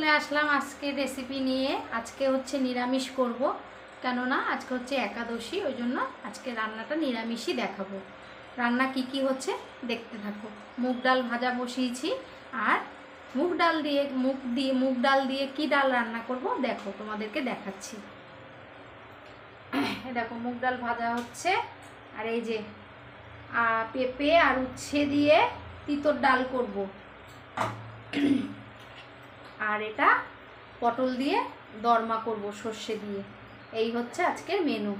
চলে আসলাম আজকে রেসিপি নিয়ে। আজকে হচ্ছে নিরামিষ করব, কেননা আজকে হচ্ছে একাদশী, ওই জন্য আজকে রান্নাটা নিরামিষই দেখাবো। রান্না কি কি হচ্ছে দেখতে থাকো। মুগ ডাল ভাজা বসিয়েছি, আর মুগ ডাল দিয়ে কি ডাল রান্না করব দেখো, তোমাদেরকে দেখাচ্ছি। দেখো মুগ ডাল ভাজা হচ্ছে, আর এই যে পেঁপে আর উচ্ছে দিয়ে তিতর ডাল করব, আর এটা পটল দিয়ে দরমা করব সর্ষে দিয়ে। এই হচ্ছে আজকের মেনু।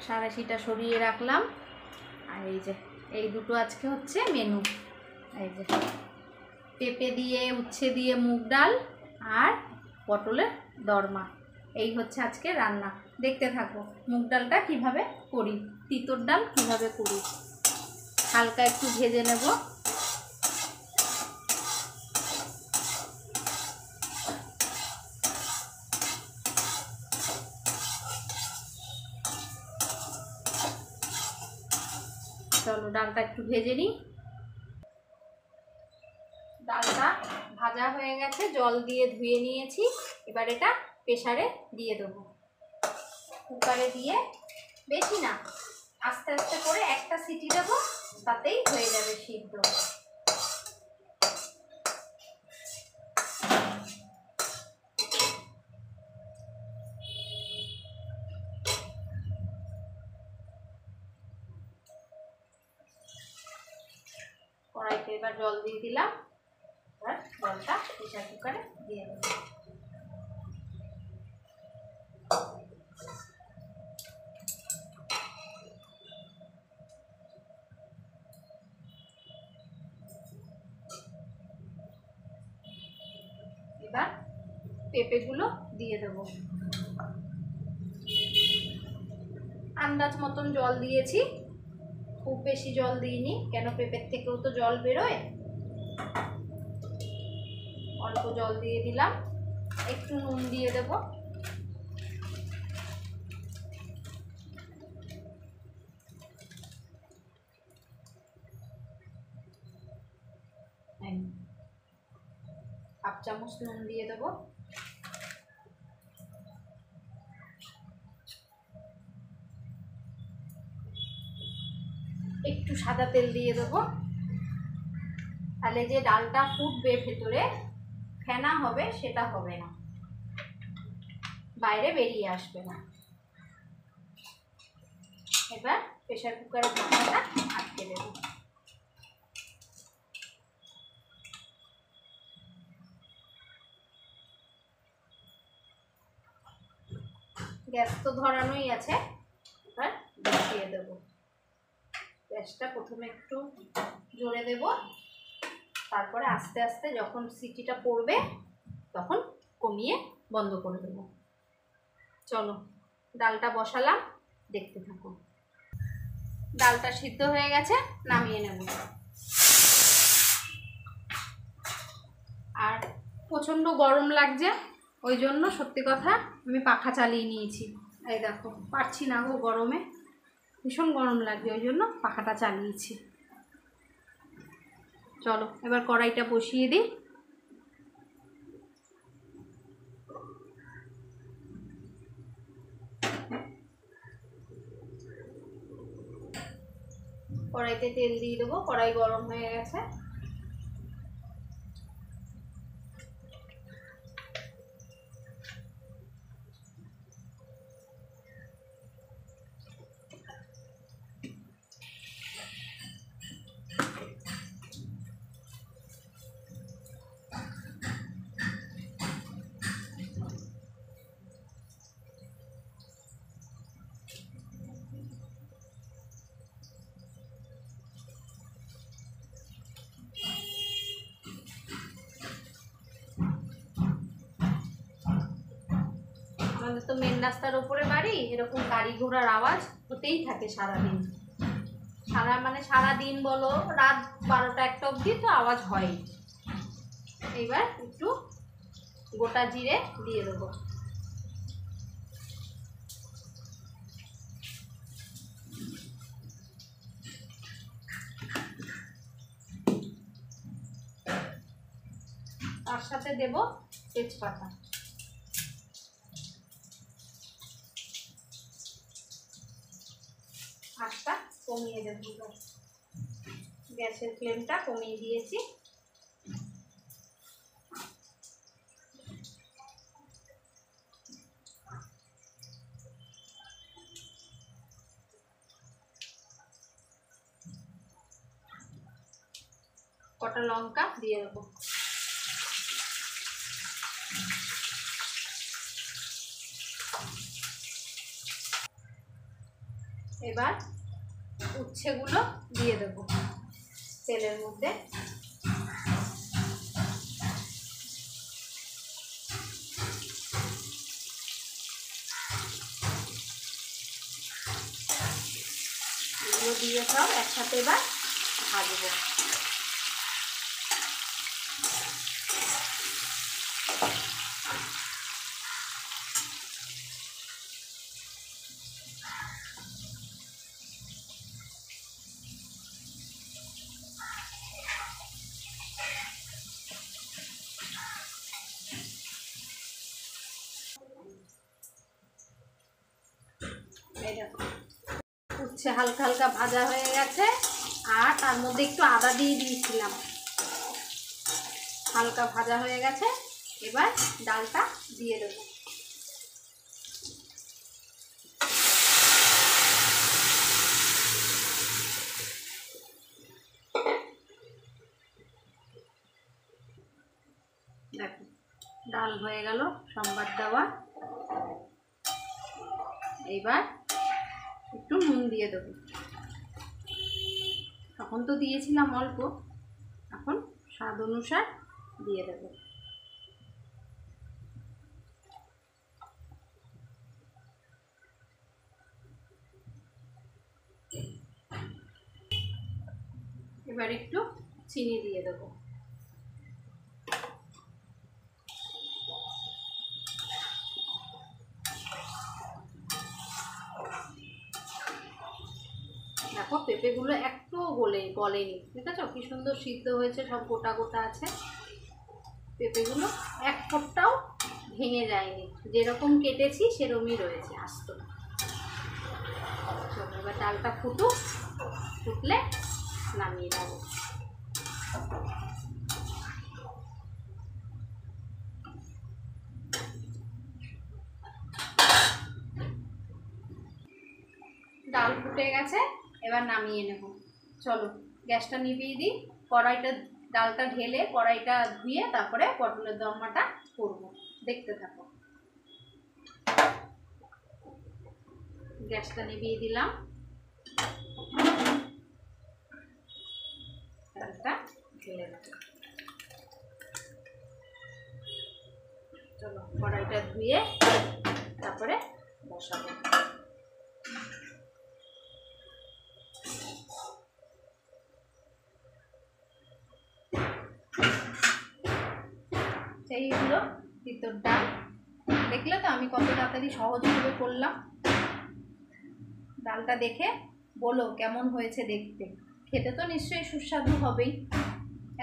সাঁড়াশিটা সরিয়ে রাখলাম, আর এই যে এই দুটো আজকে হচ্ছে মেনু। এই যে পেঁপে দিয়ে উচ্ছে দিয়ে মুগ ডাল আর পটলের দরমা, এই হচ্ছে আজকে রান্না। দেখতে থাকো মুগ ডালটা কিভাবে করি, তিতর ডাল কিভাবে করি। হালকা একটু ভেজে নেব। চলো ডালটা একটু ভেজে নিই। ডালটা ভাজা হয়ে গেছে, জল দিয়ে ধুয়ে নিয়েছি। এবার এটা প্রেসারে দিয়ে দেবো। কুকারে দিয়ে বেশি না, আস্তে আস্তে করে একটা সিটি দেবো, তাতেই হয়ে যাবে সিদ্ধ। কড়াইতে এবার জল দিয়ে দিলাম, এবার জলটা প্রেসার কুকারে দিয়ে দেবো। এবার পেঁপেগুলো দিয়ে দেবো। আন্দাজ মতন জল দিয়েছি, খুব বেশি জল দিইনি, কেন পেঁপের থেকেও তো জল বেরোয়। অল্প জল দিয়ে দিলাম, একটু নুন দিয়ে দেব। হাফ চামচ নুন দিয়ে দেব। একটু সাদা তেল দিয়ে দেব, তাহলে যে ডালটা ফুটবে ভেতরে ফেনা হবে সেটা হবে না, বাইরে বেরিয়ে আসবে না। এবার প্রেসার কুকারের ঢাকনাটা আটকে দেব। গ্যাস তো ধরানোই আছে, এবার বসিয়ে দেব। গ্যাসটা প্রথমে একটু জোরে দেব, তারপরে আস্তে আস্তে যখন সিটিটা পড়বে তখন কমিয়ে বন্ধ করে দেব। চলো ডালটা বসালাম, দেখতে থাকো। ডালটা সিদ্ধ হয়ে গেছে, নামিয়ে নেব। আর প্রচণ্ড গরম লাগছে, ওই জন্য সত্যি কথা আমি পাখা চালিয়ে নিয়েছি। এই দেখো পারছি না গো, গরমে ভীষণ গরম লাগছে, ওই জন্য পাখাটা চালিয়েছি। চলো এবার কড়াইটা বসিয়ে দিই। কড়াইতে তেল দিয়ে দেবো, কড়াই গরম হয়ে গেছে। আমাদের তো মেন রাস্তার ওপরে বাড়ি, এরকম গাড়ি ঘোড়ার আওয়াজ হতেই থাকে সারাদিন। সারাদিন বলো, রাত 12টা 1টা অবধি তো আওয়াজ হয়। এইবার একটু গোটা জিরে দিয়ে দেবো। দেব তেজপাতা। আঁচটা কমিয়ে দেব, গ্যাসের ফ্লেমটা কমিয়ে দিয়েছি। কটা লঙ্কা দিয়ে দেবো। এবার উচ্ছেগুলো দিয়ে দেবো তেলের মধ্যে। এগুলো দিয়ে সব একসাথে এবার ভাজবো। উচ্ছে হালকা হালকা ভাজা হয়ে গেছে, আর তার মধ্যে একটু আদা দিয়ে দিয়েছিলাম। হালকা ভাজা হয়ে গেছে, এবার ডালটা দিয়ে দেবো। দেখো ডাল হয়ে গেল সম্বার দেওয়া। এবার একটু নুন দিয়ে দেবো। তখন তো দিয়েছিলাম অল্প, এখন স্বাদ অনুসার দিয়ে দেব। এবার একটু চিনি দিয়ে দেব। দেখো পেঁপেগুলো একটু গলেনি, ঠিক আছে? কি সুন্দর সিদ্ধ হয়েছে, সব গোটা গোটা আছে। পেঁপেগুলো এক ফোঁটাও ভেঙে যায়নি, যেরকম কেটেছি সেরকমই রয়েছে আস্ত। চলো এবার ডালটা ফুটলে নামিয়ে দেবো। ডাল ফুটে গেছে, এবার নামিয়ে নেব। চলো গ্যাসটা নিভিয়ে দিই। ডালটা ঢেলে কড়াইটা ধুয়ে তারপরে পটলের দরমাটা করব, দেখতে থাকো। গ্যাসটা নিভিয়ে দিলাম, ডালটা ঢেলে দেবো। চলো কড়াইটা ধুয়ে তারপরে বসাবো। এই হলো তিতর ডাল। দেখলে তো আমি কত তাড়াতাড়ি সহজভাবে করলাম। ডালটা দেখে বলো কেমন হয়েছে দেখতে। খেতে তো নিশ্চয়ই সুস্বাদু হবেই,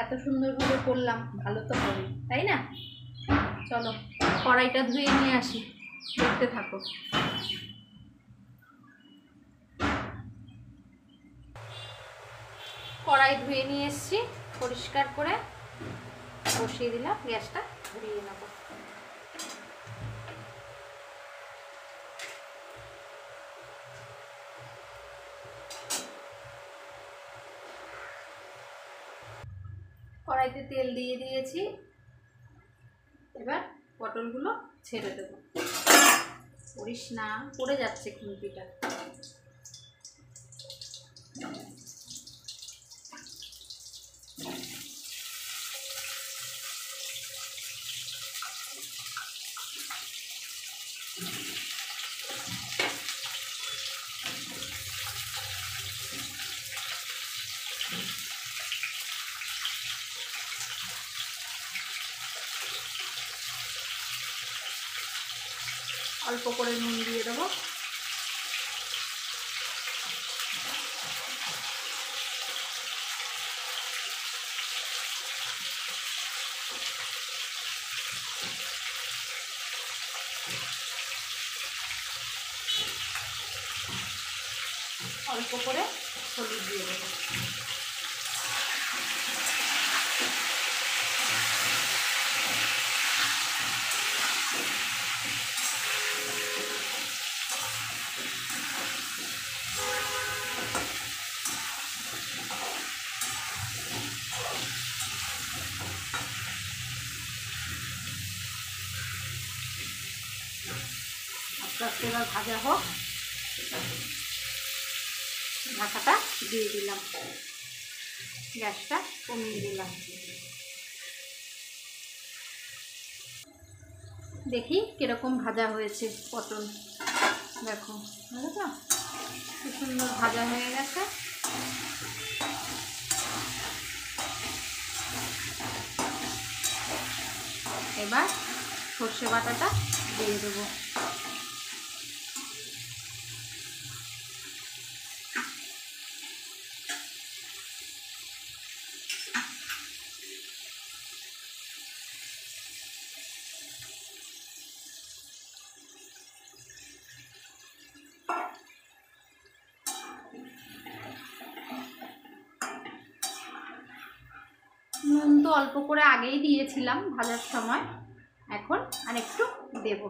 এত সুন্দরভাবে করলাম, ভালো তো হবেই, তাই না? চলো কড়াইটা ধুয়ে নিয়ে আসি, দেখতে থাকো। কড়াই ধুয়ে নিয়ে এসছি পরিষ্কার করে, বসিয়ে দিলাম, গ্যাসটা ধরিয়ে নেব। কড়াইতে তেল দিয়ে দিয়েছি, এবার পটলগুলো ছেড়ে দেবো। করিস না, পড়ে যাচ্ছে খুন্তিটা। অল্প করে নুন দিয়ে দেবো। অল্প করে হলুদ দিয়ে দেবো। আস্তে আস্তে এবার ভাজা হোক। ঢাকাটা দিয়ে দিলাম, গ্যাসটা কমিয়ে দিলাম। দেখি কিরকম ভাজা হয়েছে পটল। দেখো বুঝেছো, কি সুন্দর ভাজা হয়ে গেছে। এবার সর্ষে বাটাটা দিয়ে দেবো। নুন তো অল্প করে আগেই দিয়েছিলাম ভাজার সময়, এখন আর একটু দেব।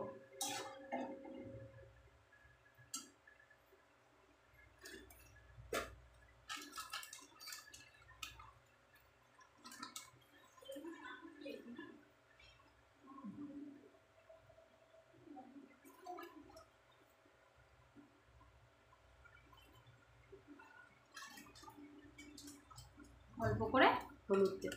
অল্প করে হলুদ দেব।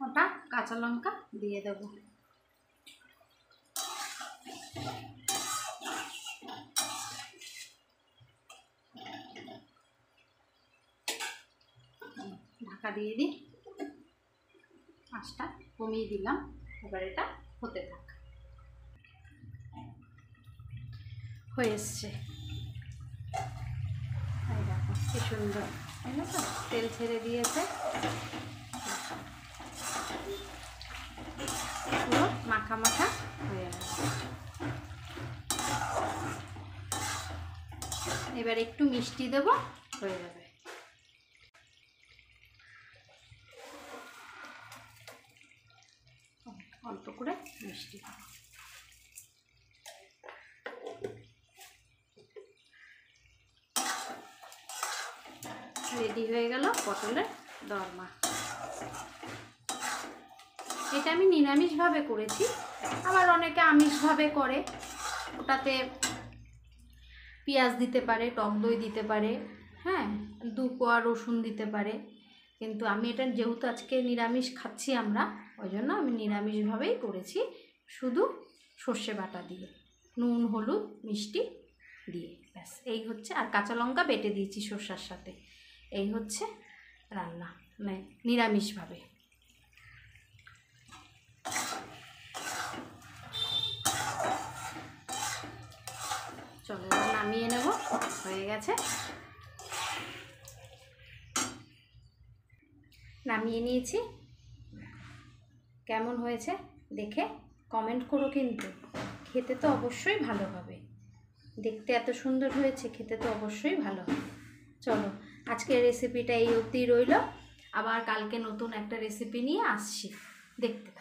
ওটা কাঁচা লঙ্কা দিয়ে দেবো। ঢাকা দিয়ে দিই, আঁচটা কমিয়ে দিলাম। এবার এটা হতে থাক। হয়ে এসছে, এই দেখো কি সুন্দর, তাই না? তো তেল ছেড়ে দিয়েছে, পুরো মাখা মাখা হয়ে গেছে। এবার একটু মিষ্টি দেব, হয়ে যাবে। অল্প করে মিষ্টি রেডি হয়ে গেল পটলের দরমা। এটা আমি নিরামিষভাবে করেছি, আবার অনেকে আমিষভাবে করে। ওটাতে পেঁয়াজ দিতে পারে, টক দই দিতে পারে, হ্যাঁ, 2 কোয়া রসুন দিতে পারে। কিন্তু আমি এটা যেহেতু আজকে নিরামিষ খাচ্ছি আমরা, ওই জন্য আমি নিরামিষভাবেই করেছি, শুধু সর্ষে বাটা দিয়ে, নুন হলুদ মিষ্টি দিয়ে, ব্যাস এই হচ্ছে। আর কাঁচা লঙ্কা বেটে দিয়েছি সর্ষার সাথে। এই হচ্ছে রান্না, মানে নিরামিষভাবে। চলো নামিয়ে নেব, হয়ে গেছে। নামিয়ে নিয়েছি। কেমন হয়েছে দেখে কমেন্ট করো, কিন্তু খেতে তো অবশ্যই ভালো হবে। দেখতে এত সুন্দর হয়েছে, খেতে তো অবশ্যই ভালো হবে। চলো আজকের রেসিপিটা এই অবধি রইল, আবার কালকে নতুন একটা রেসিপি নিয়ে আসছি, দেখতে থাকো।